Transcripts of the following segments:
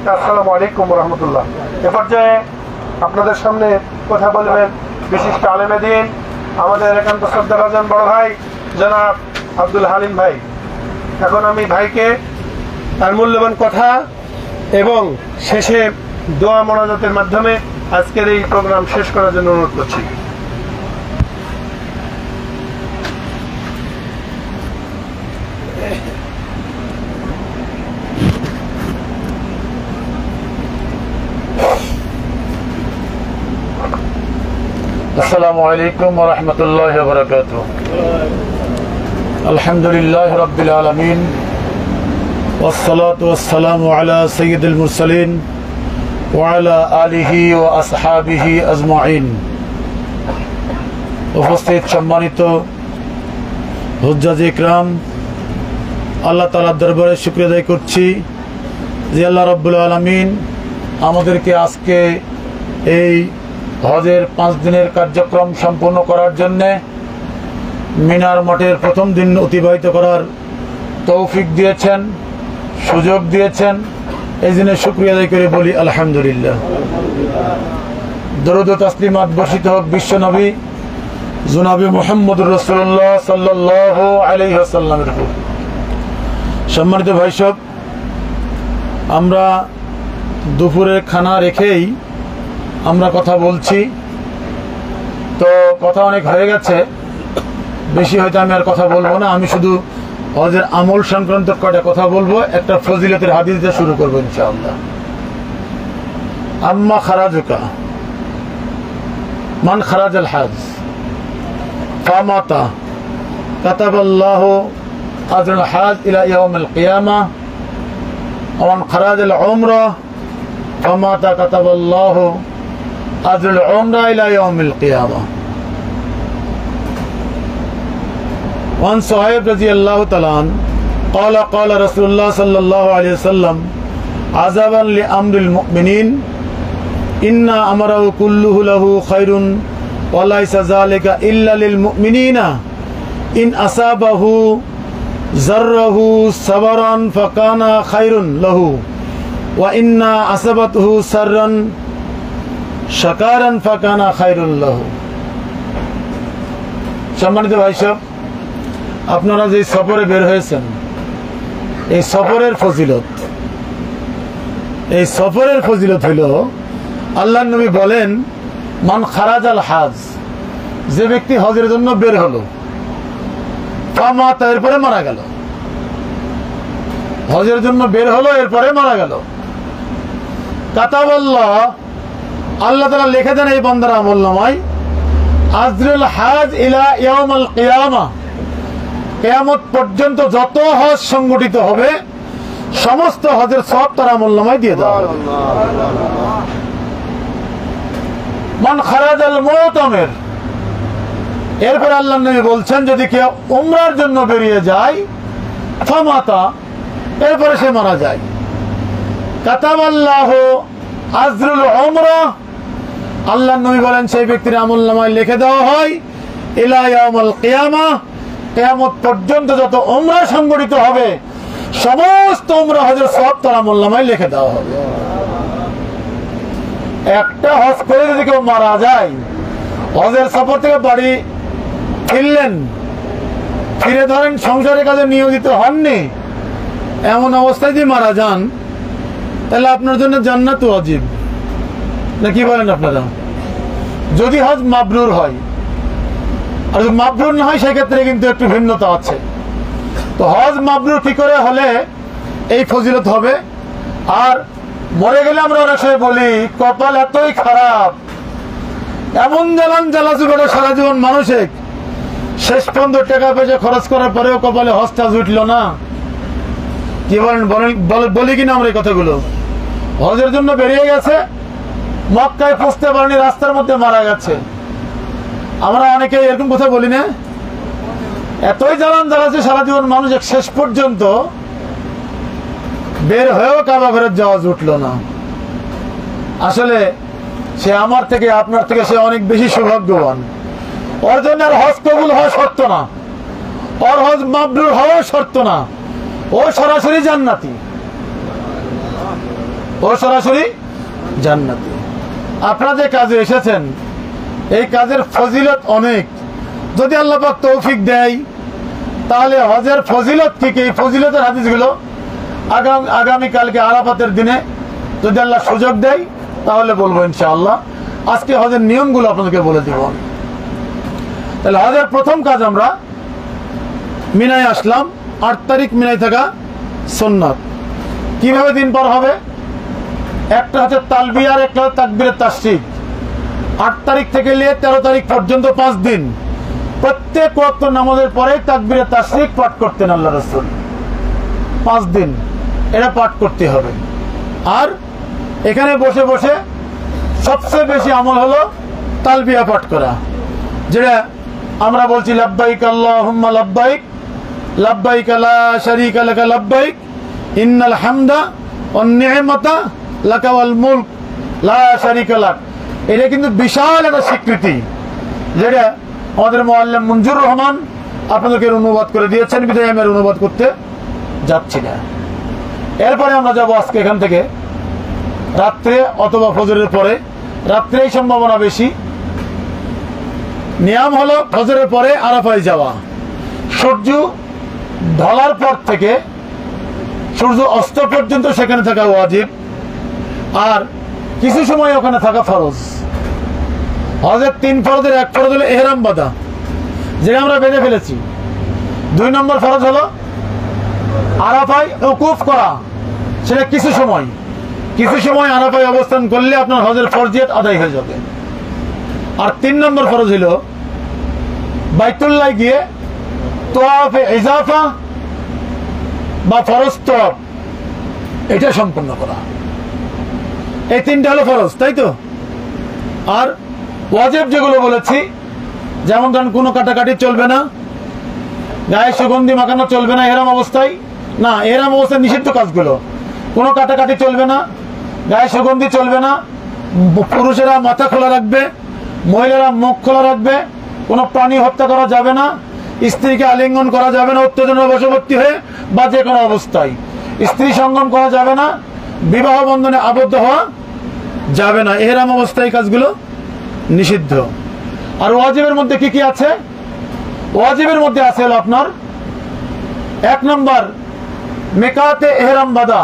আসসালামু আলাইকুম ওয়া রাহমাতুল্লাহ। এ পর্যায়ে আপনাদের সামনে কথা বলবেন বিশিষ্ট আলেমে দ্বীন, আমাদের একান্ত শ্রদ্ধাভাজন বড় ভাই জনাব আব্দুল হালিম ভাই। এখন আমি ভাইকে তার মূল্যবান কথা এবং শেষে দোয়া মোনাজাতের মাধ্যমে আজকের এই প্রোগ্রাম শেষ করার জন্য অনুরোধ করছি। আসসালামু আলাইকুম ওয়া রাহমাতুল্লাহি ওয়া বারাকাতুহু। আলহামদুলিল্লাহি রাব্বিল আলামিন ওয়াস সালাতু ওয়াস সালামু আলা সাইয়্যিদিল মুরসালিন ওয়া আলা আলিহি ওয়া আসহাবিহি আজমাইন। উপস্থিত সম্মানিত হুজ্জাজ ইকরাম, আল্লাহ তাআলার দরবারে শুকরিয়া আদায় করছি যে আল্লাহ রাব্বুল আলামিন আমাদেরকে আজকে এই হজের 5 দিনের কার্যক্রম সম্পূর্ণ করার জন্যে মিনার মঠের প্রথম দিন অতিবাহিত করার তৌফিক দিয়েছেন, সুযোগ দিয়েছেন। এই জন্য শুকরিয়া আদায় করে বলি আলহামদুলিল্লাহ। দরুদ ও তাসলিমাত বর্ষিত হোক বিশ্ব নবী জনাবে মুহাম্মদুর রাসূলুল্লাহ সাল্লাল্লাহু আলাইহি ওয়াসাল্লামের উপর। সম্মানিত ভাই সব, আমরা দুপুরের খানা রেখেই আমরা কথা বলছি, তো কথা অনেক হয়ে গেছে, বেশি হয়তো আমি আর কথা বলবো না। আমি শুধু হজের আমল সংক্রান্ত কয়টা কথা বলবো, একটা ফজিলতের হাদিস দিয়ে শুরু করবো ইনশাআল্লাহ। আম্মা খারাজুকা মান খারাজাল হজ ফামাতা কাতাবাল্লাহু আজরুল হজ ইলা ইয়াউমিল কিয়ামাহ ওয়া মান খারাজাল উমরা ফামাতা কাতাবাল্লাহু আজরুল উমরা ইলা ইয়াউমিল কিয়ামাহ। وعن صهيب رضي الله تعالى عنه قال قال رسول الله صلى الله عليه وسلم عجبا لأمر المؤمنين إن أمره كله له خير وليس ذلك إلا للمؤمنين إن أصابه ذره صبرا فكان خير له وإن أصابته سرا شكرا فكان خير له। সম্মানিত ভাই সব, আপনারা যে সফরে বের হয়েছেন, এই সফরের ফজিলত, এই সফরের ফজিলত হইল আল্লাহর নবী বলেন মান খারাজাল হজ, যে ব্যক্তি হজের জন্য বের হলো ফামাতা, এরপরে মারা গেল, হজের জন্য বের হলো এরপরে মারা গেল, কাতাবাল্লাহ, আল্লাহ তাআলা লিখে দেন এই বান্দার আমলনামায় আজরুল হজ ইলা ইয়াউমিল কিয়ামাহ, কিয়ামত পর্যন্ত যত হজ সংগঠিত হবে সমস্ত হজের সওয়াব তার আমলনামায় দিয়ে দেওয়া হবে। মান খারাজাল মুতামির, এরপর আল্লাহর নবী বলছেন যদি কেউ উমরার জন্য বেরিয়ে যায় ফামাতা, এরপরে সে মারা যায়, কাতাবাল্লাহু আজরুল উমরা, আল্লাহর নবী বলেন সেই ব্যক্তির আমলনামায় লিখে দেওয়া হয় ইলা ইয়াউমিল কিয়ামাহ, কিয়ামত পর্যন্ত যত উমরা সংগঠিত হবে সমস্ত উমরা হজের সওয়াব তার আমলনামায় লিখে দেওয়া হবে। একটা হজ করে যদি কেউ মারা যায়, হজের সফর থেকে বাড়ি ফিরলেন, ফিরে ধরেন সংসারের কাজে নিয়োজিত হননি, এমন অবস্থায় যদি মারা যান তাহলে আপনার জন্য জান্নাত ওয়াজিব, না কি বলেন আপনারা? যদি হজ মাবরুর হয়, আর যদি মাবরুর না হয় সেক্ষেত্রে কিন্তু একটু ভিন্নতা আছে। তো হজ মাবরুর কি করে হলে এই ফজিলত হবে? আর মরে গেলে আমরা অনেক সময় বলি কপাল এতই খারাপ, এমন জ্বালান জ্বালাচু করে সারা জীবন মানুষের শেষ পর্যন্ত টাকা পয়সা খরচ করার পরেও কপালে হজটা জুটল না। কি বলেন? বলি কিনা আমরা এই কথাগুলো? হজের জন্য বেরিয়ে গেছে, মক্কায় পৌঁছতে পারেনি, রাস্তার মধ্যে মারা গেছে। আমরা অনেকে এরকম কথা বলি না? এতই জ্বালান জ্বালাচ্ছে সারা জীবন মানুষ, শেষ পর্যন্ত বের হয়েও কাবা ঘরে যাওয়া জুটল না। আসলে সে আমার থেকে আপনার থেকে সে অনেক বেশি সৌভাগ্যবান। ওর জন্য আর হজ কবুল হওয়া শর্ত না, ওর হজ মাবরুর হওয়া শর্ত না, ও সরাসরি জান্নাতি। ও সরাসরি জান্নাতে। আপনারা যে কাজে এসেছেন এই কাজের ফজিলত অনেক। যদি আল্লাহ পাক তৌফিক দেয় তাহলে হজের ফজিলত কি এই ফজিলতের হাদিসগুলো আগামীকালকে আরাফাতের দিনে যদি আল্লাহ সুযোগ দেয় তাহলে বলবো ইনশাআল্লাহ। আজকে হজের নিয়মগুলো আপনাদেরকে বলে দেব। তাহলে হজের প্রথম কাজ আমরা মিনায় আসলাম। 8 তারিখ মিনায় থাকা সুন্নাত। কিভাবে দিন পার হবে? একটা হচ্ছে তালবিয়া আর একটা হচ্ছে তাকবীরে তাশরিক। 8 তারিখ থেকে নিয়ে 13 তারিখ পর্যন্ত 5 দিন প্রত্যেক ওয়াক্ত নামাজের পরে তাকবীরে তাশরিক পাঠ করতেন আল্লাহ রাসূল। 5 দিন এটা পাঠ করতে হবে। আর এখানে বসে বসে সবচেয়ে বেশি আমল হলো তালবিয়া পাঠ করা, যেটা আমরা বলছি লাব্বাইক আল্লাহুম্মা লাব্বাইক লাব্বাইক লা শারীকা লাকা লাব্বাইক ইন্নাল হামদা ওয়ান নি'মাতা লাকা ওয়াল মুলক লা শারীকা লাক। এটা কিন্তু বিশাল একটা স্বীকৃতি, যেটা আমাদের মুআল্লিম মঞ্জুর রহমান আপনাদেরকে অনুবাদ করে দিয়েছেন, বিধায় আমি অনুবাদ করতে যাচ্ছি না। এরপরে আমরা যাব আজকে এখান থেকে রাত্রে অথবা ফজরের পরে। রাত্রেই সম্ভাবনা বেশি। নিয়ম হলো ফজরের পরে আরাফায় যাওয়া, সূর্য ঢলার পর থেকে সূর্য অস্ত পর্যন্ত সেখানে থাকা ওয়াজিব, আর কিছু সময় ওখানে থাকা ফরজ। হজের 3 ফরজের 1 ফরজ হলো ইহরাম বাঁধা, যেটা আমরা বেঁধে ফেলেছি। 2 নম্বর ফরজ হলো আরাফায় উকুফ করা, সেটা কিছু সময় আরাফায় অবস্থান করলে আপনার হজের ফরজিয়ত আদায় হয়ে যাবে। আর 3 নম্বর ফরজ হলো বাইতুল্লাহ গিয়ে তোয়াফে ইজাফা বা ফরজ তোয়াফ এটা সম্পন্ন করা। এই 3টা হলো ফরজ, তাই তো? আর ওয়াজিব যেগুলো বলেছি, যেমন ধরেন কোনো কাটাকাটি চলবে না, গায়ে সুগন্ধি মাখানো চলবে না এহরাম অবস্থায়। না, এহরাম অবস্থায় নিষিদ্ধ কাজগুলো, কোনো কাটাকাটি চলবে না, গায়ে সুগন্ধি চলবে না, পুরুষেরা মাথা খোলা রাখবে, মহিলারা মুখ খোলা রাখবে, কোনো প্রাণী হত্যা করা যাবে না, স্ত্রীকে আলিঙ্গন করা যাবে না উত্তেজনার বশবর্তী হয়ে বা যে কোনো অবস্থায়, স্ত্রী সঙ্গম করা যাবে না, বিবাহ বন্ধনে আবদ্ধ হওয়া যাবে না। এহরাম অবস্থায় কাজগুলো নিষিদ্ধ। আর ওয়াজিবের মধ্যে কি কি আছে? ওয়াজিবের মধ্যে আছে হলো আপনার 1 নম্বর মেকাতে এহরাম বাঁধা।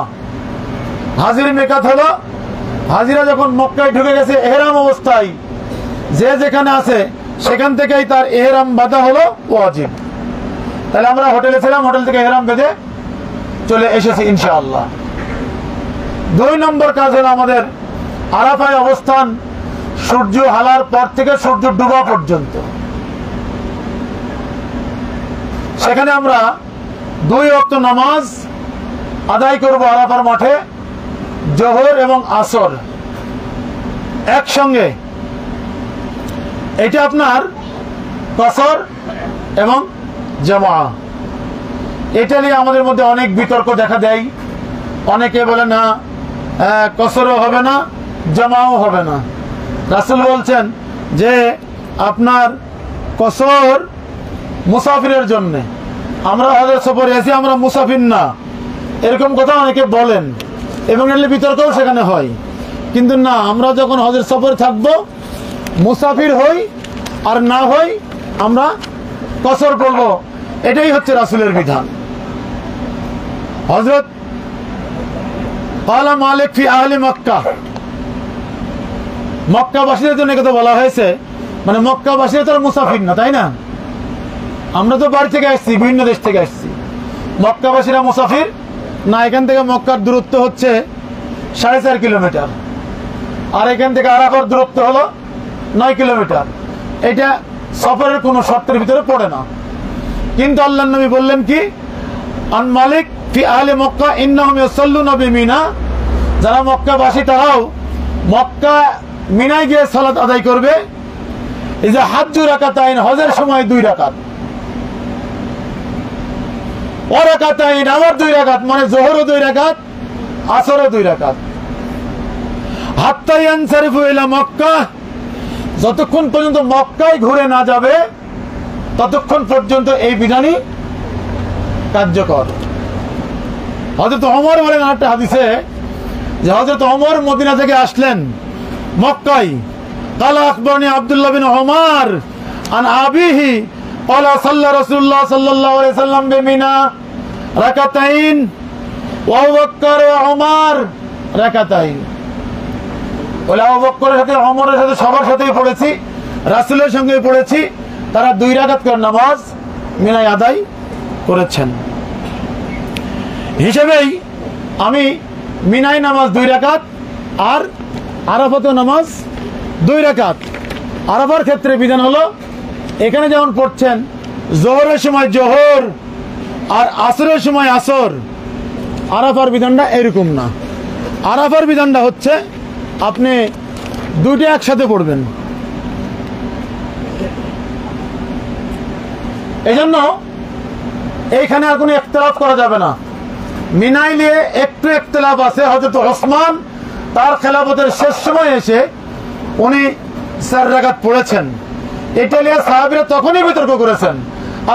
হাজির মেকাত হলো হাজিরা যখন মক্কায় ঢুকে গেছে এহরাম অবস্থায়, যে যেখানে আছে সেখান থেকেই তার এহরাম বাঁধা হলো ওয়াজিব। তাহলে আমরা হোটেলে ছিলাম, হোটেল থেকে এহরাম বেঁধে চলে এসেছি ইনশাআল্লাহ। 2 নম্বর কাজ হলো আমাদের আরাফায় অবস্থান সূর্য হালার পর থেকে সূর্য ডুবা পর্যন্ত। সেখানে আমরা 2 ওয়াক্ত নামাজ আদায় করব আরাফার মাঠে, জোহর এবং আসর একসঙ্গে। এটা আপনার কসর এবং জামা। এটা নিয়ে আমাদের মধ্যে অনেক বিতর্ক দেখা দেয়। অনেকে বলে না কসরও হবে না, জামাও হবে না। রাসূল বলছেন যে আপনার কসর মুসাফিরের জন্য, আমরা হজের সফরে আছি, আমরা মুসাফির না, এরকম কথা অনেকে বলেন এবং এর বিতর্কও সেখানে হয়। কিন্তু না, আমরা যখন হজের সফরে থাকবো, মুসাফির হই আর না হই, আমরা কসর করব। এটাই হচ্ছে রাসূলের বিধান। হযরত ক্বালা মালিক ফি আহলি মক্কা, মক্কাবাসীদের জন্য কথা বলা হয়েছে, মানে মক্কাবাসীরা তো মুসাফির না, তাই না? আমরা তো বাড়ি থেকে আসছি, বিভিন্ন দেশ থেকে আসছি। মক্কাবাসীরা মুসাফির না। এখান থেকে মক্কার দূরত্ব হচ্ছে 4.5 কিলোমিটার, আর এখান থেকে আরাফার দূরত্ব হলো 9 কিলোমিটার। এটা সফরের কোনো শর্তের ভিতরে পড়ে না। কিন্তু আল্লাহর নবী বললেন কি, আন মালিক ফি আহলি মক্কা ইন্নাহুম ইউসাল্লুনা বিমিনা, যারা মক্কাবাসী তারাও মক্কা মিনায় গিয়ে সালাত আদায় করবে। এই যে হাজ্জু রাকাতাইন, হজের সময় 2 রাকাত, ওয়া রাকাতাইন আবার 2 রাকাত, মানে যোহরও 2 রাকাত, আসরও 2 রাকাত। হাত্তা ইয়ানসারিফু ইলা মক্কা, যতক্ষণ পর্যন্ত মক্কায় ঘুরে না যাবে ততক্ষণ পর্যন্ত এই বিধানই কার্যকর। হযরত ওমর বলেন একটা হাদিসে, যে হযরত ওমর মদিনা থেকে আসলেন মক্কায়। قال أخبرني عبد الله بن عمر عن أبيه قال صلى رسول الله صلى الله عليه وسلم بمنى ركعتين وأبو بكر وعمر ركعتين। বলে আবু বকরের সাথে ওমরের সাথে সবার সাথেই পড়েছি, রাসূলের সঙ্গে পড়েছি, তারা 2 রাকাত করে নামাজ মিনায় আদায় করেছেন। হিসেবেই আমি মিনায় নামাজ 2 রাকাত আর আরাফাতেও নামাজ 2 রাকাত। আরাফার ক্ষেত্রে বিধান হলো এখানে যেমন পড়ছেন জোহরের সময় জোহর আর আসরের সময় আসর, আরাফার বিধানটা এরকম না। আরাফার বিধানটা হচ্ছে আপনি 2টা একসাথে পড়বেন। এই জন্য এইখানে আর কোনো ইখতিলাফ করা যাবে না। মিনায় নিয়ে একটু ইখতিলাফ আছে। হযরত ওসমান তার খেলাফতের শেষ সময় এসে উনি 4 রাকাত পড়েছেন। এটা নিয়ে সাহাবীরা তখনই বিতর্ক করেছেন।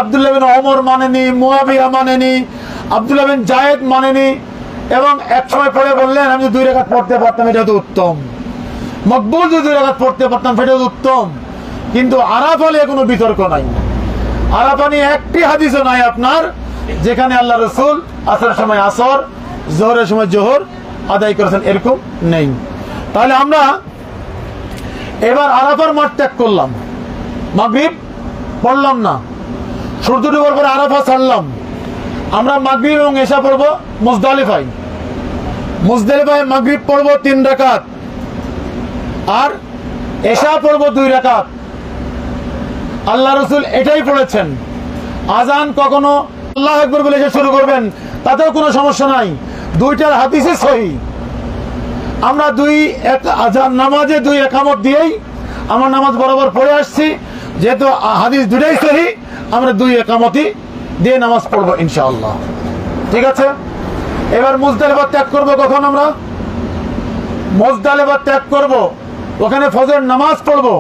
আব্দুল্লাহ বিন ওমর মানেনি, মুয়াবিয়া মানেনি, আব্দুল্লাহ বিন জায়েদ মানেনি, এবং এক সময় পড়ে বললেন আমি 2 রাকাত পড়তে পারতাম এটা তো উত্তম, মকবুল যদি 2 রাকাত পড়তে পারতাম সেটা তো উত্তম। কিন্তু আরাফা নিয়ে কোনো বিতর্ক নাই। আরাফা নিয়ে একটি হাদিসও নাই আপনার যেখানে আল্লাহ রাসূল আসরের সময় আসর, জোহরের সময় জোহর আদায় করেছেন, এরকম নেই। তাহলে আমরা এবার আরাফার মাঠ ত্যাগ করলাম, মাগরিব পড়লাম না, সূর্য ডোবার পরে আরাফা ছাড়লাম। আমরা মাগরিব এবং এশা পড়বো মুজদালিফায়। মুজদালিফায় মাগরিব পড়বো 3 রাকাত আর এশা পড়বো 2 রাকাত। আল্লাহ রাসূল এটাই পড়েছেন। আজান কখনো আল্লাহু আকবার বলে এসে শুরু করবেন, তাতেও কোনো সমস্যা নাই, 2টার হাদিসই সহিহ। আমরা আজান নামাজে 2 ইকামত দিয়েই আমরা নামাজ বরাবর পড়ে আসছি, যেহেতু হাদিস 2টাই সহিহ আমরা 2 ইকামতই দিয়ে নামাজ পড়বো ইনশাআল্লাহ। ঠিক আছে, এবার মুজদালিফা ত্যাগ করবো কখন? আমরা মুজদালিফা ত্যাগ করবো, ওখানে ফজরের নামাজ পড়বো।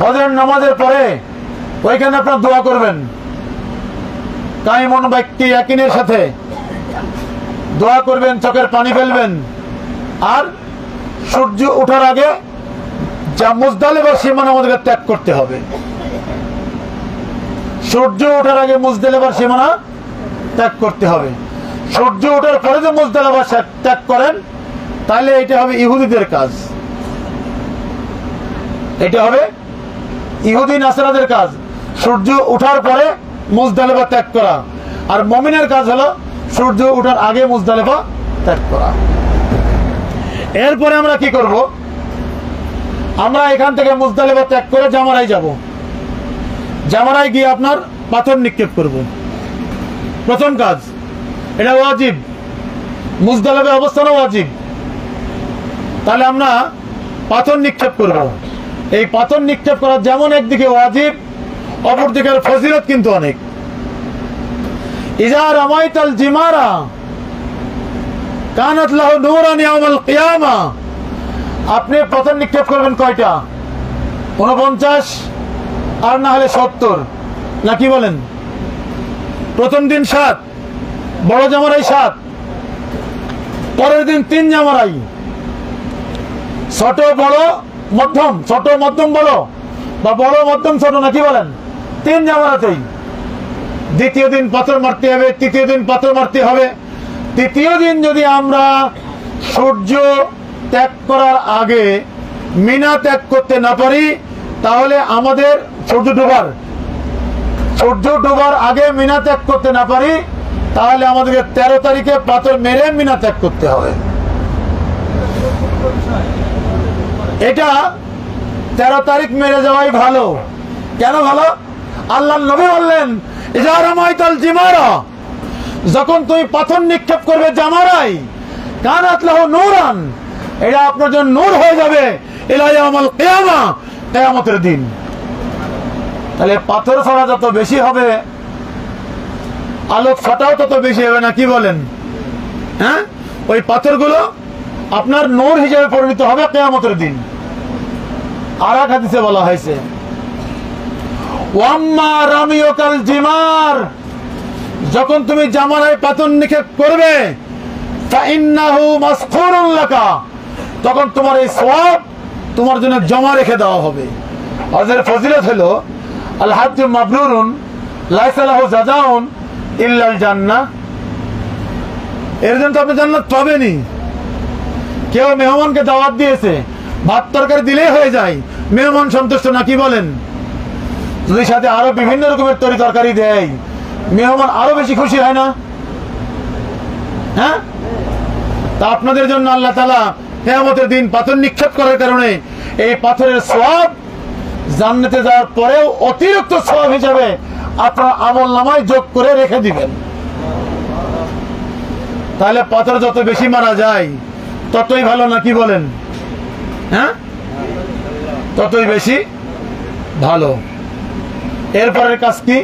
ফজরের নামাজের পরে ওইখানে আপনার দোয়া করবেন, কাইমন ব্যক্তি ইয়াকিনের সাথে দোয়া করবেন, চোখের পানি ফেলবেন। আর সূর্য ওঠার আগে যা মুজদালিফার সীমানা আমাদেরকে ত্যাগ করতে হবে। সূর্য ওঠার আগে মুজদালিফার সীমানা ত্যাগ করতে হবে। সূর্য ওঠার পরে যে মুজদালিফা ত্যাগ করেন তাহলে এটা হবে ইহুদিদের কাজ, এটা হবে ইহুদি নাসারাদের কাজ। সূর্য ওঠার পরে মুজদালিফা ত্যাগ করা। আর মুমিনের কাজ হলো সূর্য ওঠার আগে মুজদালিফা ত্যাগ করা। এরপরে আমরা কি করব? আমরা এখান থেকে মুজদালিফা ত্যাগ করে জামারায় যাব। জামারায় গিয়ে আপনার পাথর নিক্ষেপ করব, প্রথম কাজ। এটা ওয়াজিব, মুজদালিফায় অবস্থানও ওয়াজিব। তাহলে আমরা পাথর নিক্ষেপ করব। এই পাথর নিক্ষেপ করা যেমন একদিকে ওয়াজিব, অপরদিকে ফজিলত কিন্তু অনেক। ইজা রামাইতাল জিমারা কানাত লাহু নূরান ইয়াউমাল কিয়ামা। আপনি পাথর নিক্ষেপ করবেন কয়টা? 49 আর না হলে 70, না কি বলেন? প্রথম দিন 7, বড় জামারাই 7, পরের দিন 3 জামারাই, ছোট বড় মধ্যম, ছোট মধ্যম বড়, বা বড় মধ্যম ছোট, না কি বলেন? 3 জামারাতেই। দ্বিতীয় দিন পাথর মারতে হবে, তৃতীয় দিন পাথর মারতে হবে। তৃতীয় দিন যদি আমরা সূর্য ত্যাগ করার আগে মিনা ত্যাগ করতে না পারি, তাহলে আমাদের সূর্য ডোবার আগে মিনা ত্যাগ করতে না পারি, তাহলে আমাদেরকে 13 তারিখে পাথর মেরে মিনা ত্যাগ করতে হবে। এটা 13 তারিখ মেরে যাওয়াই ভালো। কেন ভালো? আল্লাহর নবী বললেন ইজা রামাইতাল জিমারা, যখন তুমি পাথর নিক্ষেপ করবে জামারায়, কানাত লাহু নূরান, এটা আপনার জন্য নূর হয়ে যাবে ইলা ইয়াউমাল কিয়ামা, কিয়ামতের দিন। তাহলে পাথর ছড়া যত বেশি হবে, আলোক ফাটাও তত বেশি হবে, না কি বলেন? হ্যাঁ, ওই পাথরগুলো আপনার নূর হিসেবে পরিণত হবে কিয়ামতের দিন। আর এক হাদিসে বলা হয়েছে ওয়াম্মা রামিয়কাল জিমার, যখন তুমি জামারায় পাথর নিক্ষেপ করবে, ফাইন্নাহু মাসখুরুন লাকা, তখন তোমার এই সওয়াব তোমার জন্য জমা রেখে দেওয়া হবে। হজের ফজিলত হলো আল হাজ্জু মাবরুরুন লাইসা লাহু জাযাউন ইল্লাল জান্নাহ, এর জন্য তো আপনি জান্নাত পাবেনই। কেউ মেহমানকে দাওয়াত দিয়েছে, ভাত তরকারি দিলেই হয়ে যায়, মেহমান সন্তুষ্ট না, কি বলেন? যদি সাথে আরো বিভিন্ন রকমের তরকারি দেয়, মেহমান আরো বেশি খুশি হয় না? হ্যাঁ, তা আপনাদের জন্য আল্লাহ তাআলা কিয়ামতের দিন পাথর নিক্ষেপ করার কারণে এই পাথরের সওয়াব জান্নাতে যাওয়ার পরেও অতিরিক্ত সওয়াব হিসাবে আপনার আমলনামায় যোগ করে রেখে দিবেন। তাহলে পাথর যত বেশি মারা যায় ততই ভালো, না কি বলেন? হ্যাঁ, ততই বেশি ভালো। এরপরের কাজ কি?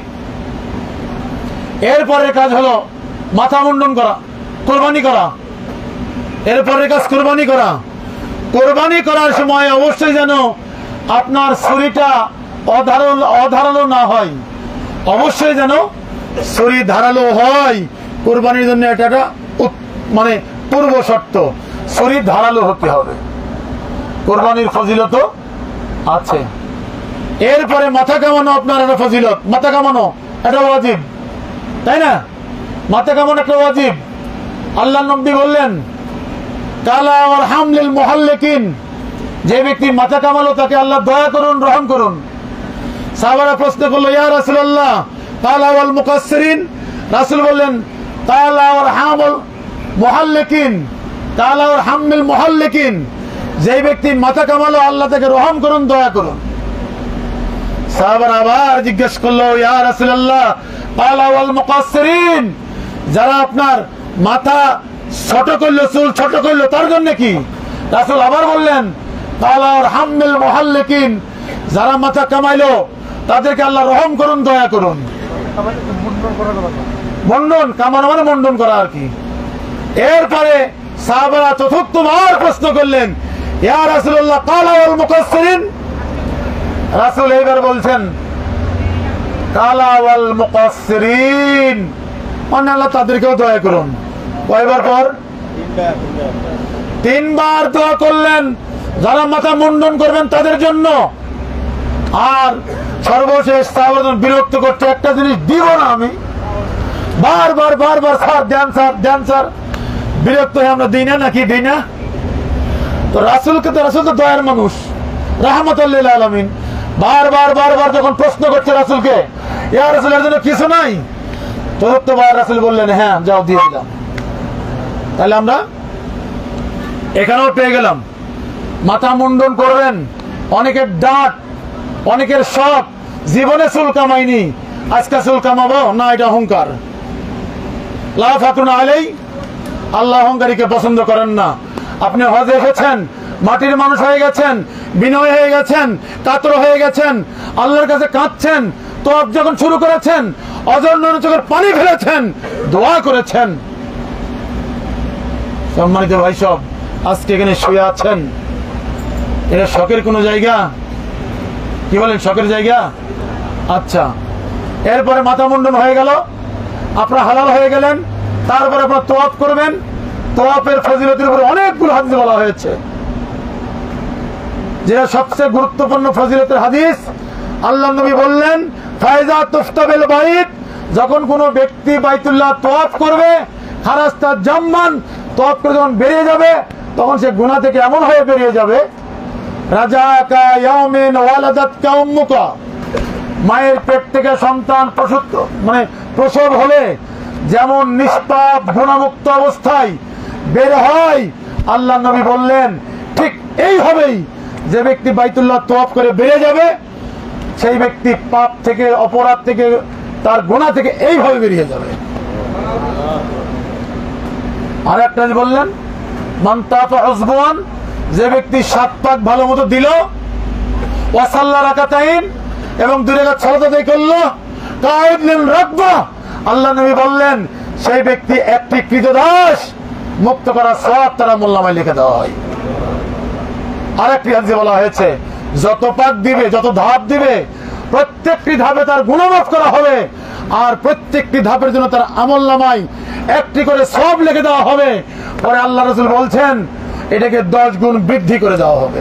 এরপরের কাজ হলো মাথা মুন্ডন করা, কোরবানি করা। এরপরের কাজ কোরবানি করা। কোরবানি করার সময় অবশ্যই যেন আপনার ছুরিটা অধারালো না হয়, অবশ্যই যেন ছুরি ধারালো হয়। কোরবানির জন্য এটা একটা মানে পূর্ব শর্ত, ছুরি ধারালো হতে হবে। কোরবানির ফজিলত আছে। এরপরে মাথা কামানো আপনার একটা ফজিলত, মাথা কামানো এটা ওয়াজিব, তাই না? মাথা কামানো একটা ওয়াজিব। আল্লাহর নবী বললেন কালা ওয়াল হামলিল মুহাল্লিকিন, যে ব্যক্তি মাথা কামালো তাকে আল্লাহ দয়া করুন, রহম করুন। সাহাবারা প্রশ্ন করলো ইয়া রাসূলুল্লাহ কালা ওয়াল মুকাসসিরিন, রাসূল বললেন কালা ওয়াল হামল মুহাল্লিকিন, কালা ওয়াল হামলিল মুহাল্লিকিন, যে ব্যক্তি মাথা কামালো আল্লাহ তাকে রহম করুন, দয়া করুন। সাহাবারা আবার জিজ্ঞেস করলো ইয়া রাসূলুল্লাহ কালা ওয়াল মুকাসসিরিন, যারা আপনার মাথা ছোট করলো, চুল ছোট করলো, তার জন্য কি? রাসূল আবার বললেন কালা ওয়াল হামলিল মুহাল্লিকিন, যারা মাথা কামাইলো তাদেরকে আল্লাহ রহম করুন, দয়া করুন। মুন্ডন কামানো মানে মুন্ডন করা আর কি। এরপরে সাহাবারা চতুর্থবার প্রশ্ন করলেন ইয়া রাসূলুল্লাহ কালা ওয়াল মুকাসসিরিন, রাসূল এইবার বলছেন কালা ওয়াল মুকাসসিরিন, মানে আল্লাহ তাদেরকেও দয়া করুন। কয়বার পর? তিনবার দোয়া করলেন যারা মাথা মুন্ডন করবেন তাদের জন্য। আর সর্বশেষ সাহাবারা বিরক্ত করতে একটা জিনিস দিব না আমি, বারবার স্যার দেন, স্যার দেন, স্যার। বিরক্ত হয়ে আমরা দিই না, নাকি দিই না? তো রাসূলকে তো, রাসূল তো দয়ার মানুষ, রাহমাতুল লিল আলামিন। বারবার যখন প্রশ্ন করছে রাসূলকে ইয়া রাসূল এর জন্য কিছু নাই, চতুর্থবার রাসূল বললেন হ্যাঁ যাও দিয়ে দিলাম। তাহলে আমরা এখানেও পেয়ে গেলাম মাথা মুন্ডন করবেন। অনেকের ডাক, অনেকের শখ, জীবনে চুল কামাইনি, আজকে চুল কামাবো না, এটা অহংকার। লা ফাকুন আলাই, আল্লাহ অহংকারীকে পছন্দ করেন না। আপনি হজে এসেছেন, মাটির মানুষ হয়ে গেছেন, বিনয় হয়ে গেছেন, কাতর হয়ে গেছেন, আল্লাহর কাছে কাঁদছেন, তওয়াফ যখন শুরু করেছেন অজর নয়ন চোখের পানি ফেলেছেন, দোয়া করেছেন। সম্মানিত ভাই সব, আজকে এখানে শুয়ে আছেন, এটা শখের কোনো জায়গা? কি বলেন, শখের জায়গা? আচ্ছা, এরপরে মাথা মুন্ডন হয়ে গেল, আপনারা হালাল হয়ে গেলেন। তারপরে আপনারা তওয়াফ করবেন। তওয়াফের ফজিলতের উপরে অনেকগুলো হাদিস বলা হয়েছে, যেটা সবচেয়ে গুরুত্বপূর্ণ ফজিলতের হাদিস। আল্লাহ নবী বললেন ফায়জা তুফতাবিল বাইত, যখন কোনো ব্যক্তি বাইতুল্লাহ তওয়াফ করবে, খারাস্তা জাম্মান, তওয়াফ করে যখন বেরিয়ে যাবে তখন সে গুনাহ থেকে এমন হয়ে বেরিয়ে যাবে রাজাকা ইয়াউমিন ওয়ালাদাতকা উম্মুকা, মায়ের পেট থেকে সন্তান প্রসব হলে যেমন নিষ্পাপ গুনাহমুক্ত অবস্থায় বের হয়, আল্লাহ নবী বললেন ঠিক এইভাবেই যে ব্যক্তি বাইতুল্লাহ তওয়াফ করে বেরিয়ে যাবে সেই ব্যক্তি পাপ থেকে, অপরাধ থেকে, তার গুনাহ থেকে এইভাবে বেরিয়ে যাবে। আর একটা বললেন মান তাফা উযবুন, যে ব্যক্তি 7 পাক ভালো মতো দিল, ওয়াসাল্লা রাকাতাইন, এবং 2 রাকাত সালাত আদায় করলো, কাইদলিন রাকবা, আল্লাহ নবী বললেন সেই ব্যক্তি একটি কৃতদাস মুক্ত করার সওয়াব তার আমলনামায় লিখে দেওয়া হয়। আরেকটি হাদিসে বলা হয়েছে যত পাক দিবে, যত ধাপ দিবে, প্রত্যেকটি ধাপে তার গুনাহ মাফ করা হবে, আর প্রত্যেকটি ধাপের জন্য তার আমলনামায় একটি করে সব লিখে দেওয়া হবে। পরে আল্লাহ রাসূল বলছেন এটাকে 10 গুণ বৃদ্ধি করে দেওয়া হবে।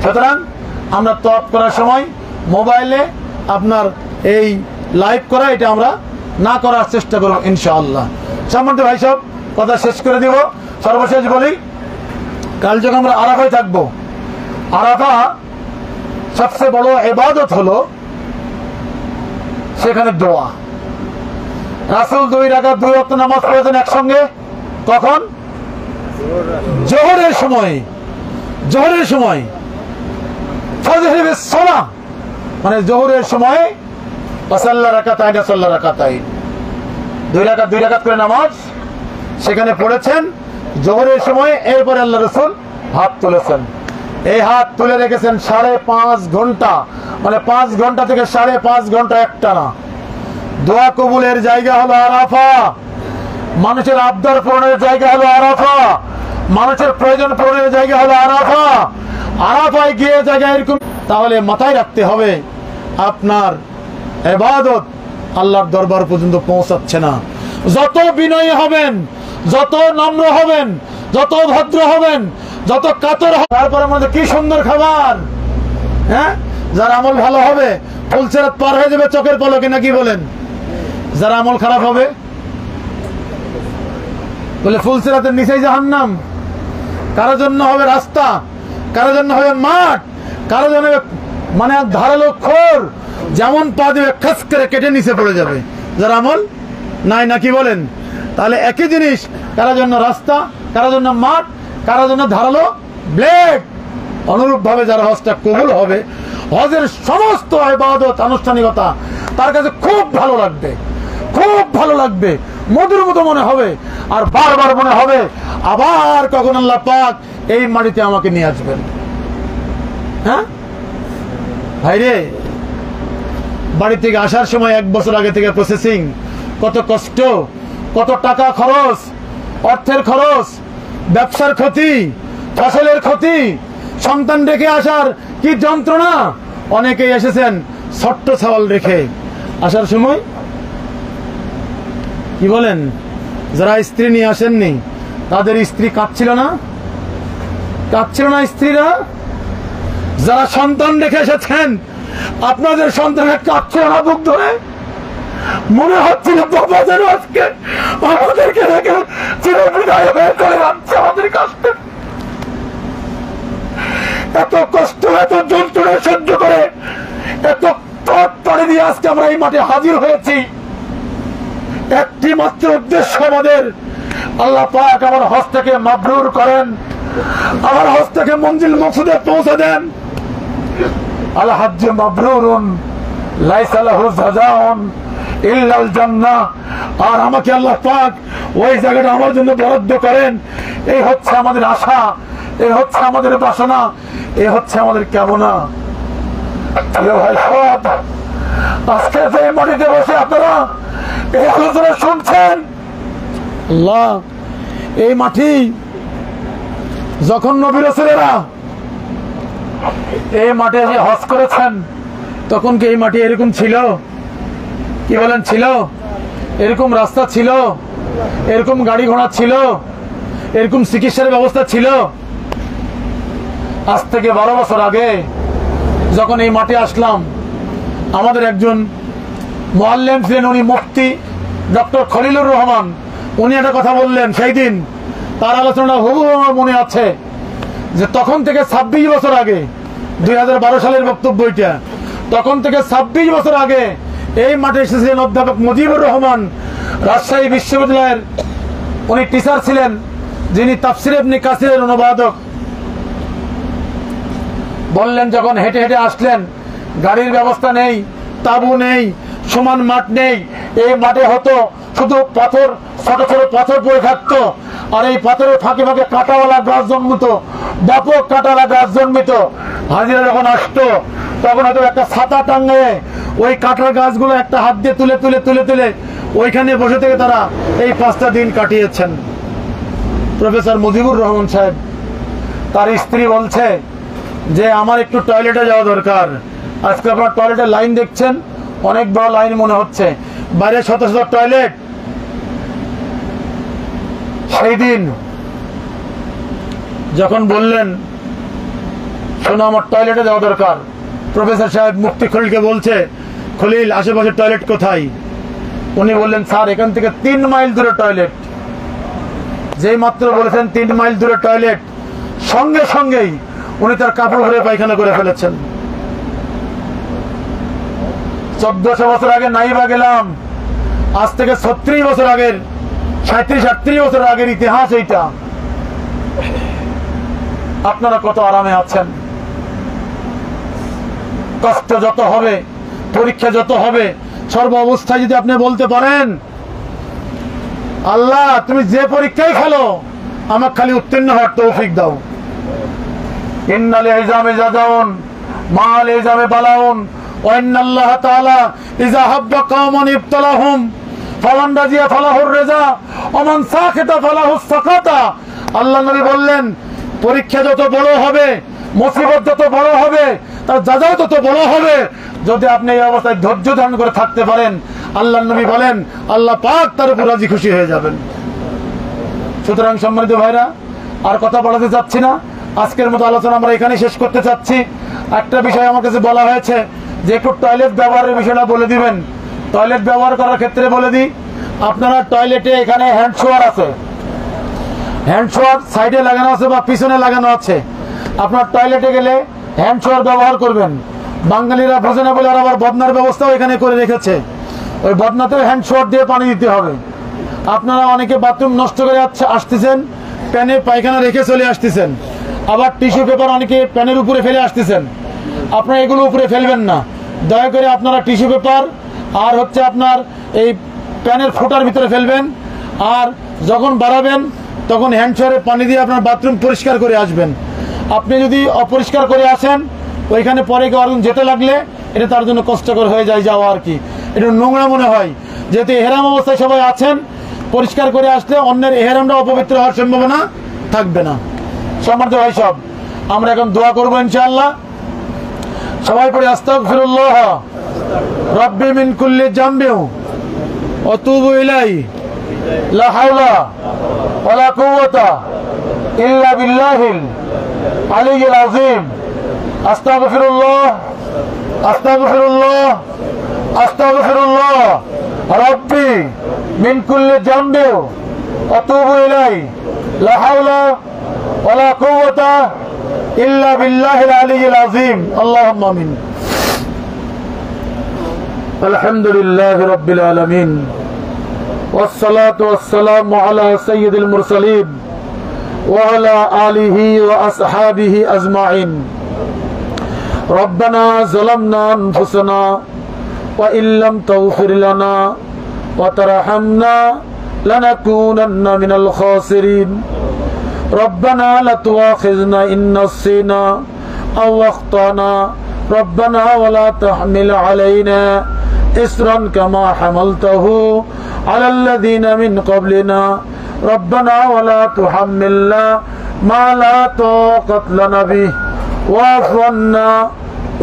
সুতরাং আমরা তওয়াফ করার সময় মোবাইলে আপনার এই লাইভ করা এটা আমরা না করার চেষ্টা করব ইনশাআল্লাহ। সম্মানিত ভাই সব কথা শেষ করে দিব। সর্বশেষ বলি, কাল যখন আমরা আরাফায় থাকবো, আরাফা সবচেয়ে বড় ইবাদত হলো সেখানে দোয়া। রাসূল 2 রাকাত 2 ওয়াক্ত নামাজ পড়েছেন একসঙ্গে। কখন? জোহরের সময়। জোহরের সময় ফজরের সালাহ মানে জোহরের সময় ওয়াসাল্লা রাকাতাইন সাল্লা রাকাতাইন 2 রাকাত করে নামাজ সেখানে পড়েছেন জোহরের সময়। এরপরে আল্লাহ রাসূল হাত তুলেছেন, এই হাত তুলে রেখেছেন 5.5 ঘন্টা, মানে 5 ঘন্টা থেকে 5.5 ঘন্টা একটানা। দোয়া কবুলের জায়গা হলো আরাফা, মানুষের আবদার পূরণের জায়গা হলো আরাফা, মানুষের প্রয়োজন পূরণের জায়গা হলো আরাফা। আরাফায় গিয়ে জায়গা এরকম, তাহলে মাথায় রাখতে হবে আপনার ইবাদত আল্লাহর দরবার পর্যন্ত পৌঁছাচ্ছে না। যত বিনয়ী হবেন, যত নম্র হবেন, যত ভদ্র হবেন, যত কাতর হবেন, তারপরে আমাদের কি সুন্দর খাবার। হ্যাঁ, যার আমল ভালো হবে ফুলসিরাত পার হয়ে যাবে চোখের পলকে, নাকি বলেন? যার আমল খারাপ হবে বলে ফুলসিরাতের নিচেই জাহান্নাম। কারোর জন্য হবে রাস্তা, কারোর জন্য হবে মাঠ, কারোর জন্য মানে ধারালো খোর, যেমন পা দেবে খাস করে কেটে নিচে পড়ে যাবে যার আমল নাই, নাকি বলেন? তাহলে একই জিনিস, কারোর জন্য রাস্তা, কারোর জন্য মাঠ, কারোর জন্য ধারালো ব্লেড। অনুরূপ ভাবে যারা হজটা কবুল হবে, হজের সমস্ত ইবাদত আনুষ্ঠানিকতা তার কাছে খুব ভালো লাগবে, খুব ভালো লাগবে, মধুর মতো মনে হবে। আর বারবার মনে হবে আবার কখন আল্লাহ পাক এই মাটিতে আমাকে নিয়ে আসবেন। হ্যাঁ ভাইরে, বাড়ি থেকে আসার সময় 1 বছর আগে থেকে প্রসেসিং, কত কষ্ট, কত টাকা খরচ, অর্থের খরচ, ব্যবসার ক্ষতি, ফসলের ক্ষতি, সন্তান রেখে আসার কি যন্ত্রণা। অনেকেই এসেছেন ছোট্ট ছাওয়াল রেখে আসার সময়, কি বলেন? যারা স্ত্রী নিয়ে আসেননি তাদের স্ত্রী কাঁদছিল না? কাঁদছিল না স্ত্রীরা? যারা সন্তান রেখে এসেছেন আপনাদের সন্তানের কাঁদছিল না বুক ধরে? মনে হচ্ছিল বাবা যেন আজকে আমাদেরকে রেখে চিরবিদায় হয়ে চলে যাচ্ছে আমাদের কাছে। এত কষ্ট, এত যন্ত্রণা সহ্য করে, এত পথ পাড়ি দিয়ে আজকে আমরা এই মাঠে হাজির হয়েছি। একটি মাত্র উদ্দেশ্য আমাদের, আল্লাহ পাক আমার হজটাকে মাবরুর করেন, আমার হজটাকে মঞ্জিল মকসুদে পৌঁছে দেন। আল হাজ্জু মাবরুরুন লাইসা লাহু জাযাউন ইল্লাল জান্নাহ। আর আমাকে আল্লাহ পাক ওই জায়গাটা আমার জন্য বরাদ্দ করেন। এই হচ্ছে আমাদের আশা, এই হচ্ছে আমাদের বাসনা, এই হচ্ছে আমাদের কামনা। ভাই সব আজকে যে মাটিতে বসে আপনারা এই আলোচনা শুনছেন, আল্লাহ এই মাটি যখন নবী রাসূলেরা এই মাঠে এসে হজ করেছেন তখন কি এই মাটি এরকম ছিল? কি বলেন ছিল? এরকম রাস্তা ছিল? এরকম গাড়ি ঘোড়া ছিল? এরকম চিকিৎসার ব্যবস্থা ছিল? আজ থেকে 12 বছর আগে যখন এই মাঠে আসলাম, আমাদের একজন মুআল্লিম ছিলেন, উনি মুফতি ডক্টর খলিলুর রহমান, উনি একটা কথা বললেন সেই দিন, তার আলোচনা হুবহু আমার মনে আছে যে তখন থেকে 26 বছর আগে, 2012 সালের বক্তব্য এটা, তখন থেকে 26 বছর আগে এই মাঠে এসেছিলেন অধ্যাপক মুজিবুর রহমান, রাজশাহী বিশ্ববিদ্যালয়ের উনি টিচার ছিলেন, যিনি তাফসির ইবনে কাসিরের অনুবাদক। বললেন যখন হেঁটে হেঁটে আসলেন, গাড়ির ব্যবস্থা নেই, তাবু নেই, সমান মাঠ নেই, এই মাঠে হতো শুধু পাথর, ছোট ছোট পাথর পড়ে থাকতো, আর এই পাথরের ফাঁকে ফাঁকে কাঁটাওয়ালা গাছ জন্মিত, ব্যাপক কাঁটাওয়ালা গাছ জন্মিত। হাজিরা যখন আসতো তখন হয়তো একটা ছাতা টাঙিয়ে ওই কাঁটার গাছগুলো একটা হাত দিয়ে তুলে তুলে তুলে তুলে ওইখানে বসে থেকে তারা এই 5টা দিন কাটিয়েছেন। প্রফেসর মুজিবুর রহমান সাহেব, তার স্ত্রী বলছে যে আমার একটু টয়লেটে যাওয়া দরকার। আজকে আপনার টয়লেটের লাইন দেখছেন, অনেক বড় লাইন মনে হচ্ছে, বাইরে শত শত টয়লেট, সেই দিন যখন বললেন শোনো আমার টয়লেটে যাওয়া দরকার, প্রফেসর সাহেব মুফতি খলিলকে বলছে খলিল আশেপাশে টয়লেট কোথায়? উনি বললেন স্যার এখান থেকে 3 মাইল দূরে টয়লেট। যেই মাত্র বলেছেন 3 মাইল দূরে টয়লেট, সঙ্গে সঙ্গেই উনি তার কাপড় ভরে পায়খানা করে ফেলেছেন। 1400 বছর আগে নাইবা গেলাম, আজ থেকে 36 বছর আগের, 37-38 বছর আগের ইতিহাস এইটা। আপনারা কত আরামে আছেন। কষ্ট যত হবে, পরীক্ষা যত হবে, সর্ব অবস্থায় যদি আপনি বলতে পারেন আল্লাহ তুমি যে পরীক্ষায় ফেলো আমাকে খালি উত্তীর্ণ হওয়ার তৌফিক দাও। ইন্নাল ইজামে জাযাউন মাল ইজামে বালাউন ওয়া ইন্নাল্লাহ তাআলা ইযা হাব্বা কওমান ইবতালাহুম ফামান রাজিয়া ফালাহুর রিজা ওয়া মান সাখিতা ফালাহুস সাকাতা। আল্লাহ নবী বললেন পরীক্ষা যত বড় হবে, মুসিবত যত বড় হবে, তার যাজাও তত বড় হবে যদি আপনি এই অবস্থায় ধৈর্য ধারণ করে থাকতে পারেন। আল্লাহ নবী বলেন আল্লাহ পাক তার উপর রাজি খুশি হয়ে যাবেন। সুতরাং সম্মানিত ভাইরা, আর কথা বলাতে চাচ্ছি না, আজকের মতো আলোচনা আমরা এখানে শেষ করতে চাচ্ছি। একটা বিষয় আমার কাছে বলা হয়েছে যে একটু টয়লেট ব্যবহারের বিষয়টা বলে দিবেন। টয়লেট ব্যবহার করার ক্ষেত্রে বলে দিই, আপনারা টয়লেটে এখানে হ্যান্ড শাওয়ার আছে, হ্যান্ড শাওয়ার সাইডে লাগানো আছে বা পিছনে লাগানো আছে। আপনার টয়লেটে গেলে হ্যান্ড শাওয়ার ব্যবহার করবেন। বাঙালিরা বোঝে না বলে আর আবার বদনার ব্যবস্থাও এখানে করে রেখেছে, ওই বদনাতেও হ্যান্ড শাওয়ার দিয়ে পানি দিতে হবে। আপনারা অনেকে বাথরুম নষ্ট করে আসতেছেন, প্যানে পায়খানা রেখে চলে আসতেছেন, আবার টিস্যু পেপার অনেকে প্যানের উপরে ফেলে আসতেছেন। আপনারা এগুলো উপরে ফেলবেন না, দয়া করে আপনারা টিস্যু পেপার আর হচ্ছে আপনার এই প্যানের ফুটার ভিতরে ফেলবেন। আর যখন বাড়াবেন তখন হ্যান্ড শাওয়ারে পানি দিয়ে আপনার বাথরুম পরিষ্কার করে আসবেন। আপনি যদি অপরিষ্কার করে আসেন, ওইখানে পরে কেউ আরেকজন যেতে লাগলে এটা তার জন্য কষ্টকর হয়ে যায় যাওয়া আর কি, এটা নোংরা মনে হয়। যেহেতু এহরাম অবস্থায় সবাই আছেন, পরিষ্কার করে আসলে অন্যের এহরামটা অপবিত্র হওয়ার সম্ভাবনা থাকবে না। সম্মানিত ভাই সব, আমরা এখন দোয়া করবো ইনশাআল্লাহ। সবাই পড়ে আস্তাগফিরুল্লাহ রাব্বি মিন কুল্লি জামবিন ওয়া তুবু ইলাইহি লা হাওলা ওয়ালা কুওয়াতা ইল্লা বিল্লাহিল আলিয়্যিল আযীম। আস্তাগফিরুল্লাহ আস্তাগফিরুল্লাহ আস্তাগফিরুল্লাহ রাব্বি মিন কুল্লি জামবিন ওয়া তুবু ইলাইহি লা হাওলা ওয়ালা কুওয়াতা ইল্লা বিল্লাহিল আলিয়্যিল আযীম। আল্লাহুম্মা আমিন। আলহামদুলিল্লাহি রাব্বিল আলামিন والصلاة والسلام على سيد المرسلين وعلى آله وأصحابه أجمعين. ربنا ظلمنا أنفسنا وإن لم تغفر لنا وترحمنا لنكونن من الخاسرين. ربنا لا تؤاخذنا إن نسينا أو أخطأنا ربنا ولا تحمل علينا إصرا كما حملته على الذين من قبلنا ربنا ولا تحملنا ما لا طاقة لنا به واعف عنا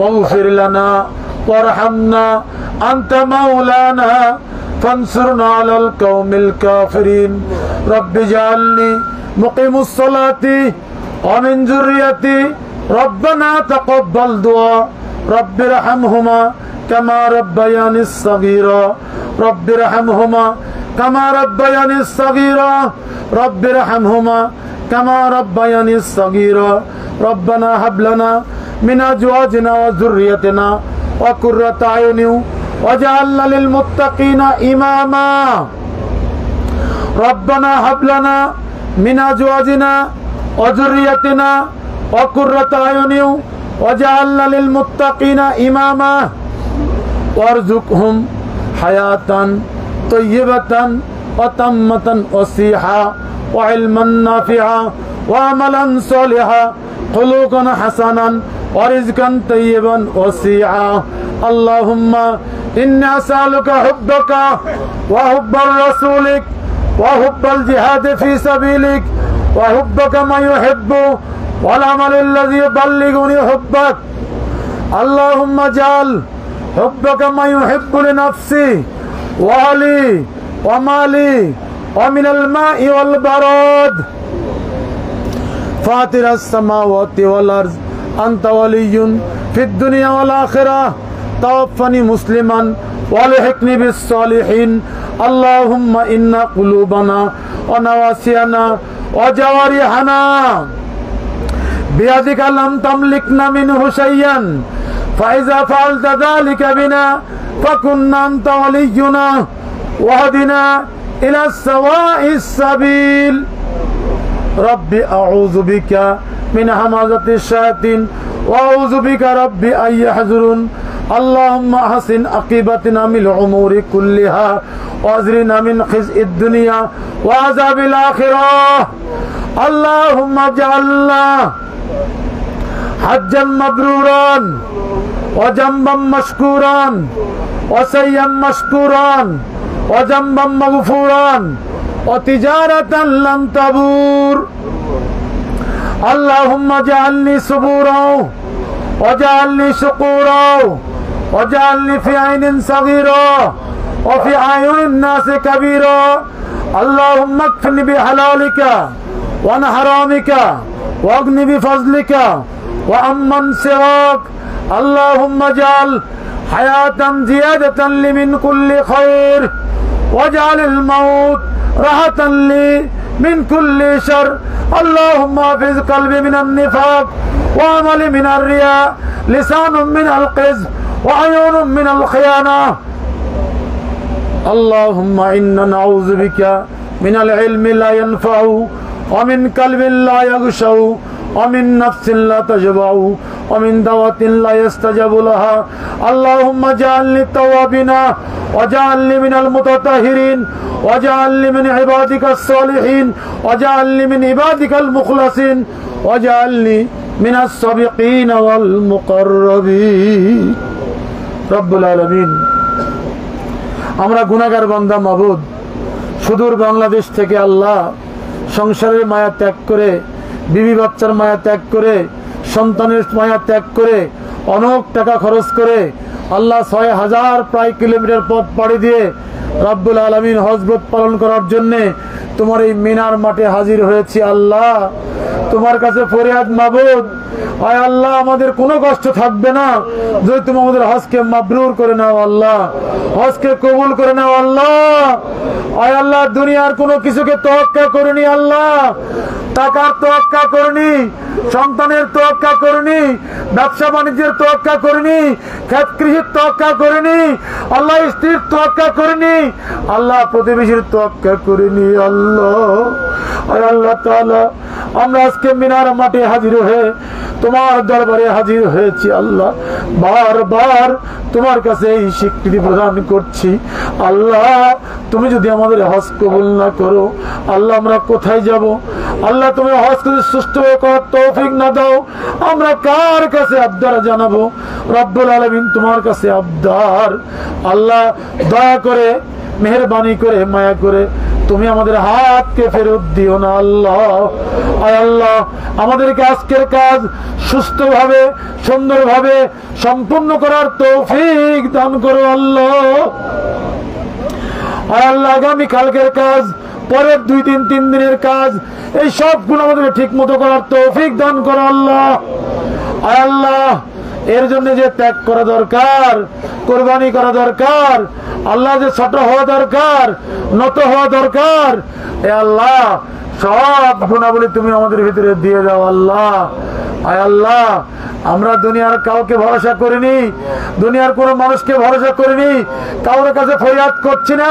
واغفر لنا وارحمنا أنت مولانا فانصرنا على القوم الكافرين. رب اجعلني مقيم الصلاة ومن ذريتي ربنا تقبل دعاء رب ارحمهما كما ربياني الصغيرا رب ارحمهما كما ربياني الصغيرا رب ارحمهما كما ربياني الصغيرا. ربنا هب لنا من أزواجنا وذريتنا وقرة أعين واجعلنا للمتقين إماما. ربنا هب لنا من أزواجنا وذريتنا وقرة أعين واجعلنا للمتقين إماما وارزقهم حياة طيبة وتامة وصحة وعلما نافعا وعملا صالحا خلقا حسنا ورزقا طيبا وسعا. اللهم إني أسألك حبك وحب رسولك وحب الجهاد في سبيلك وحبك ما يحب والعمل الذي يبلغني حبك. اللهم اجعل حبك ما يحب لنفسي وأهلي ومالي ومن الماء والبرد فاطر السماوات والأرض أنت ولي في الدنيا والآخرة توفني مسلما والحقني بالصالحين اللهم إن قلوبنا ونواسينا وجوارحنا بيدك لم تملكنا منه شيئا فإذا فعلت ذلك بنا فكن أنت ولينا واهدنا إلى السواء السبيل ربي أعوذ بك من همزة الشياطين وأعوذ بك ربي أن يحضرون اللهم أحسن عاقبتنا من الأمور كلها وأجرنا من خزي الدنيا وعذاب الآخرة اللهم اجعلنا حجا مبرورا وجنبا مشكورا وسيا مشكورا وجنبا مغفورا وتجارة لن تبور اللهم اجعلني صبورا واجعلني شكورا واجعلني في عين صغيرة وفي أعين الناس كبيرا اللهم اكفني بحلالك وعن حرامك واغني بفضلك وعمن سواك اللهم اجعل حياة زيادة لي من كل خير واجعل الموت راحة لي من كل شر اللهم حفظ قلبي من النفاق وعملي من الرياء لسان من الكذب وعيون من الخيانة اللهم إنا نعوذ بك من العلم لا ينفع ومن قلب لا يخشع ومن نفس لا تشبع ومن دعوة لا يستجاب لها اللهم اجعلني التوابين واجعلني من المتطهرين واجعلني من عبادك الصالحين واجعلني من عبادك المخلصين واجعلني من السابقين والمقربين رب العالمين আমরা গুনাহগার বান্দা মাবুদ সুদূর বাংলাদেশ থেকে আল্লাহ সংসারের মায়া ত্যাগ করে বিবি বাচ্চার মায়া ত্যাগ করে সন্তানের মায়া ত্যাগ করে অনেক টাকা খরচ করে আল্লাহ ৬০০০ প্রায় কিলোমিটার পথ পাড়ি দিয়ে রব্বুল আলামিন হজরত পালন করার জন্য তোমার এই মিনার মাঠে হাজির হয়েছি আল্লাহ তোমার কাছে ফরিয়াদ মাবুদ আয় আল্লাহ আমাদের কোনো কষ্ট থাকবে না যদি তুমি আমাদের হজকে মাবরুর করে নাও আল্লাহ হজকে কবুল করে নাও আল্লাহ আয় আল্লাহ দুনিয়ার কোনো কিছুকে তোয়াক্কা করিনি আল্লাহ টাকার তোয়াক্কা করিনি সন্তানের তোয়াক্কা করিনি ব্যবসা বাণিজ্যের তোয়াক্কা করিনি ক্ষেত কৃষির তোয়াক্কা করিনি আল্লাহ স্ত্রীর তোয়াক্কা করিনি আল্লাহ প্রতিবেশীর তোয়াক্কা করিনি আল্লাহ আয় আল্লাহ তাআলা আমরা আজকে মিনার মাঠে হাজির হয়ে তোমার দরবারে হাজির হয়েছি আল্লাহ বারবার তোমার কাছে এই স্বীকৃতি প্রদান করছি আল্লাহ তুমি যদি আমাদের হজ কবুল না করো আল্লাহ আমরা কোথায় যাব আল্লাহ তুমি হজ করে সুষ্ঠুভাবে করার তৌফিক না দাও আমরা কার কাছে আবদার জানাবো রব্বুল আলামিন তোমার কাছে আবদার আল্লাহ দয়া করে মেহেরবানি করে মায়া করে তুমি আমাদের হাতকে ফেরত দিও না আল্লাহ আয় আল্লাহ আমাদেরকে আজকের কাজ সুস্থভাবে সুন্দরভাবে সম্পূর্ণ করার তৌফিক দান করো আল্লাহ আয় আল্লাহ আগামী কালকের কাজ পরের 2-3 দিনের কাজ এই সবগুলো আমাদেরকে ঠিক মতো করার তৌফিক দান করো আল্লাহ আয় আল্লাহ এর জন্য যে ত্যাগ করা দরকার কোরবানি করা দরকার আল্লাহ যে ছোট হওয়া দরকার নত হওয়া দরকার এ আল্লাহ সব গুণাবলী তুমি আমাদের ভিতরে দিয়ে দাও আল্লাহ আয় আল্লাহ আমরা দুনিয়ার কাউকে ভরসা করিনি দুনিয়ার কোনো মানুষকে ভরসা করিনি কারোর কাছে ফরিয়াদ করছি না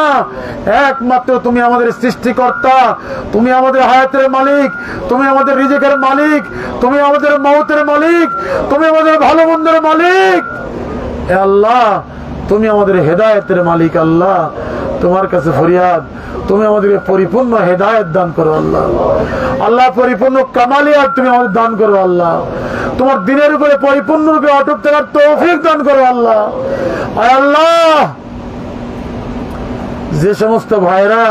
একমাত্র তুমি আমাদের সৃষ্টিকর্তা তুমি আমাদের হায়াতের মালিক তুমি আমাদের রিজিকের মালিক তুমি আমাদের মওতের মালিক তুমি আমাদের ভালো মন্দের মালিক এ আল্লাহ তুমি আমাদের হেদায়েতের মালিক আল্লাহ তোমার কাছে ফরিয়াদ তুমি আমাদেরকে পরিপূর্ণ হেদায়েত দান করো আল্লাহ আল্লাহ পরিপূর্ণ কামালিয়াত তুমি আমাদের দান করো আল্লাহ তোমার দ্বীনের উপরে পরিপূর্ণরূপে অটুট থাকার তৌফিক দান করো আল্লাহ আয় আল্লাহ যে সমস্ত ভাইরা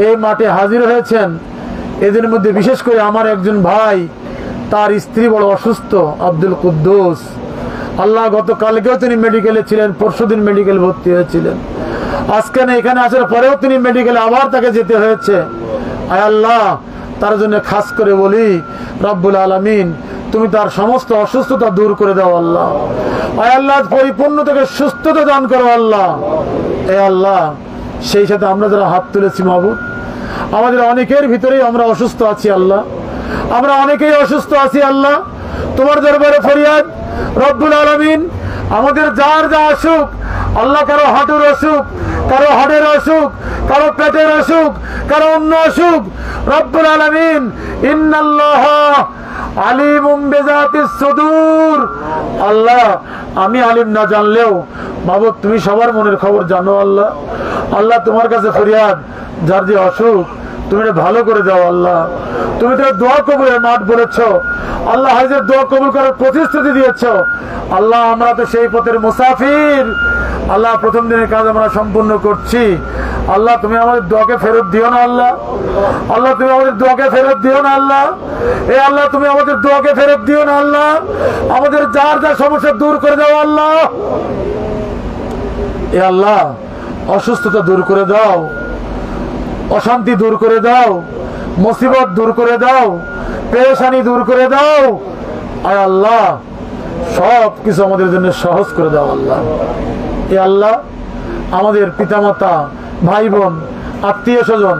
এই মাঠে হাজির হয়েছেন এদের মধ্যে বিশেষ করে আমার একজন ভাই তার স্ত্রী বড় অসুস্থ আব্দুল কুদ্দুস আল্লাহ গতকালকেও তিনি মেডিকেলে ছিলেন পরশুদিন মেডিকেল ভর্তি হয়েছিলেন আজকে না এখানে আসার পরেও তিনি মেডিকেলে আবার তাকে যেতে হয়েছে। আয় আল্লাহ, তার জন্য খাস করে বলি রব্বুল আলামিন তুমি তার সমস্ত অসুস্থতা দূর করে দাও আল্লাহ। আয় আল্লাহ, পরিপূর্ণ থেকে সুস্থতা দান করো আল্লাহ। এ আল্লাহ, সেই সাথে আমরা যারা হাত তুলেছি মাবুদ, আমাদের অনেকের ভিতরেই আমরা অসুস্থ আছি আল্লাহ, আমরা অনেকেই অসুস্থ আছি আল্লাহ। তোমার দরবারে ফরিয়াদ রব্বুল আলামিন, আমাদের যার যা অসুখ আল্লাহ, কারো হাঁটুর অসুখ, কারো হাড়ের অসুখ, কারো পেটের অসুখ, কারো অন্য অসুখ, রব্বুল আলামিন ইন্নাল্লাহ আলিমুম বিযাতিস সুদূর। আল্লাহ, আমি আলিম না জানলেও মাবুদ তুমি সবার মনের খবর জানো আল্লাহ। আল্লাহ, তোমার কাছে ফরিয়াদ, যার যে অসুখ তুমি এটা ভালো করে দাও আল্লাহ। তুমি তো দোয়া কবুলের মাঠ বলেছো আল্লাহ, হাজির দোয়া কবুল করার প্রতিশ্রুতি দিয়েছ আল্লাহ। আমরা তো সেই পথের মুসাফির আল্লাহ, প্রথম দিনের কাজ আমরা সম্পূর্ণ করছি আল্লাহ। তুমি আমাদের দোয়াকে ফেরত দিও না আল্লাহ। আল্লাহ, তুমি আমাদের দোয়াকে ফেরত দিও না আল্লাহ। এ আল্লাহ, তুমি আমাদের দোয়াকে ফেরত দিও না আল্লাহ। আমাদের যার যা সমস্যা দূর করে দাও আল্লাহ। এ আল্লাহ, অসুস্থতা দূর করে দাও, অশান্তি দূর করে দাও, মুসিবত দূর করে দাও, পেরেশানি দূর করে দাও। আয় আল্লাহ, সব কিছু আমাদের জন্য সহজ করে দাও আল্লাহ। এ আল্লাহ, আমাদের পিতামাতা, ভাই বোন, আত্মীয় স্বজন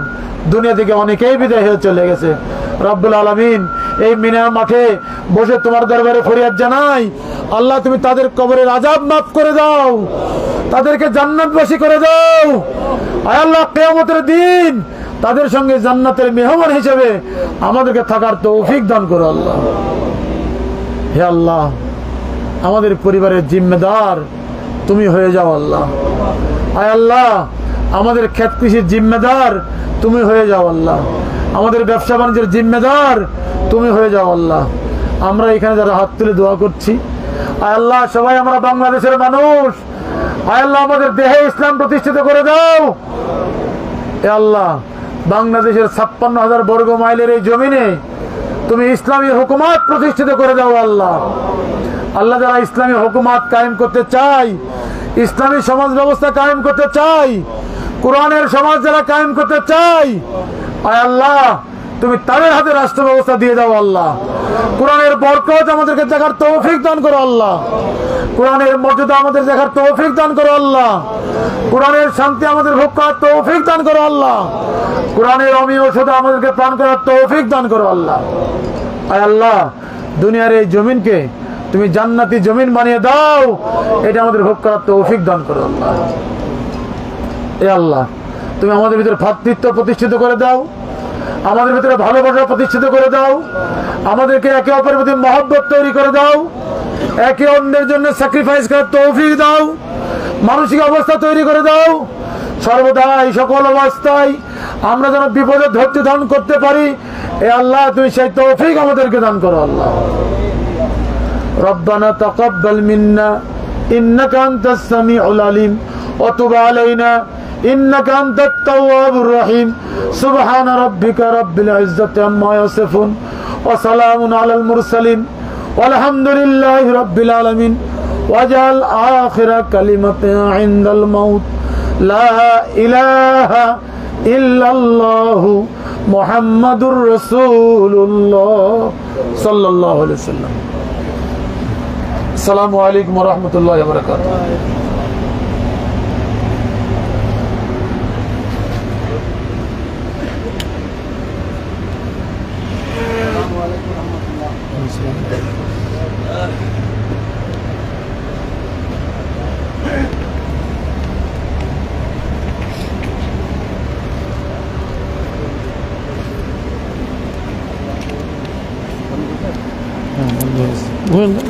দুনিয়া থেকে অনেকেই বিদায় হয়ে চলে গেছে রব্বুল আলামিন। এই মিনার মাঠে বসে তোমার দরবারে ফরিয়াদ জানাই আল্লাহ, তুমি তাদের কবরের আযাব মাফ করে দাও, তাদেরকে জান্নাতবাসী করে দাও। আয় আল্লাহ, কিয়ামতের দিন তাদের সঙ্গে জান্নাতের মেহমান হিসেবে আমাদেরকে থাকার তৌফিক দান করো আল্লাহ। হে আল্লাহ, আমাদের পরিবারের জিম্মেদার তুমি হয়ে যাও আল্লাহ। আয় আল্লাহ, আমাদের ক্ষেত কৃষির জিম্মেদার তুমি হয়ে যাও আল্লাহ। আমাদের ব্যবসা বাণিজ্যের জিম্মেদার তুমি হয়ে যাও আল্লাহ। আমরা এখানে যারা হাত তুলে দোয়া করছি আয় আল্লাহ, সবাই আমরা বাংলাদেশের মানুষ। আয় আল্লাহ, আমাদের দেহে ইসলাম প্রতিষ্ঠিত করে দাও। এ আল্লাহ, বাংলাদেশের 56,000 বর্গ মাইলের এই জমিনে তুমি ইসলামী হুকুমত প্রতিষ্ঠিত করে দাও আল্লাহ। আল্লাহ, যারা ইসলামী হুকুমত কায়েম করতে চায়, ইসলামী সমাজ ব্যবস্থা কায়েম করতে চায়, কোরআনের সমাজ যারা কায়েম করতে চায়, আয় আল্লাহ, তুমি তাদের হাতে রাষ্ট্র ব্যবস্থা দিয়ে দাও আল্লাহ। কোরআনের বরকত আমাদেরকে দেখার তৌফিক দান করো আল্লাহ। কোরআনের মর্যাদা আমাদের দেখার তৌফিক দান করো আল্লাহ। কোরআনের শান্তি আমাদের ভোগ করার তৌফিক দান করো আল্লাহ। কোরআনের অমীয় ঔষধ আমাদেরকে পান করার তৌফিক দান করো আল্লাহ। আয় আল্লাহ, দুনিয়ার এই জমিনকে তুমি জান্নাতি জমিন বানিয়ে দাও, এটা আমাদের ভোগ করার তৌফিক দান করো আল্লাহ। এ আল্লাহ, তুমি আমাদের ভিতরে ভ্রাতৃত্ব প্রতিষ্ঠিত করে দাও, আমাদের ভিতরে ভালোবাসা প্রতিষ্ঠিত করে দাও, আমাদেরকে একে অপরের প্রতি মহব্বত তৈরি করে দাও, একে অন্যের জন্য স্যাক্রিফাইস করার তৌফিক দাও, মানসিক অবস্থা তৈরি করে দাও। সর্বদা এই সকল অবস্থায় আমরা যেন বিপদে ধৈর্য ধারণ করতে পারি, এ আল্লাহ তুমি সেই তৌফিক আমাদেরকে দান করো আল্লাহ। রব্বানা তাকাব্বাল মিন্না ইন্নাকা আনতাস সামিউল আলিম ওয়া তুব আলাইনা ইন্নাকা আনতাত তাওয়াবুর রহিম। সুবহানা রাব্বিকা রাব্বিল ইজ্জাতি আম্মা ইয়াসিফুন ওয়া সালামুন আলাল মুরসালিন ওয়ালহামদুলিল্লাহি রাব্বিল আলামিন। ওয়াজআল আখিরা কালিমাতিনা ইনদাল মাউত লা ইলাহা ইল্লাল্লাহু মুহাম্মাদুর রাসূলুল্লাহ সাল্লাল্লাহু আলাইহি ওয়াসাল্লাম। আসসালামু আলাইকুম ওয়া রাহমাতুল্লাহি ওয়া বারাকাতুহু। Bueno,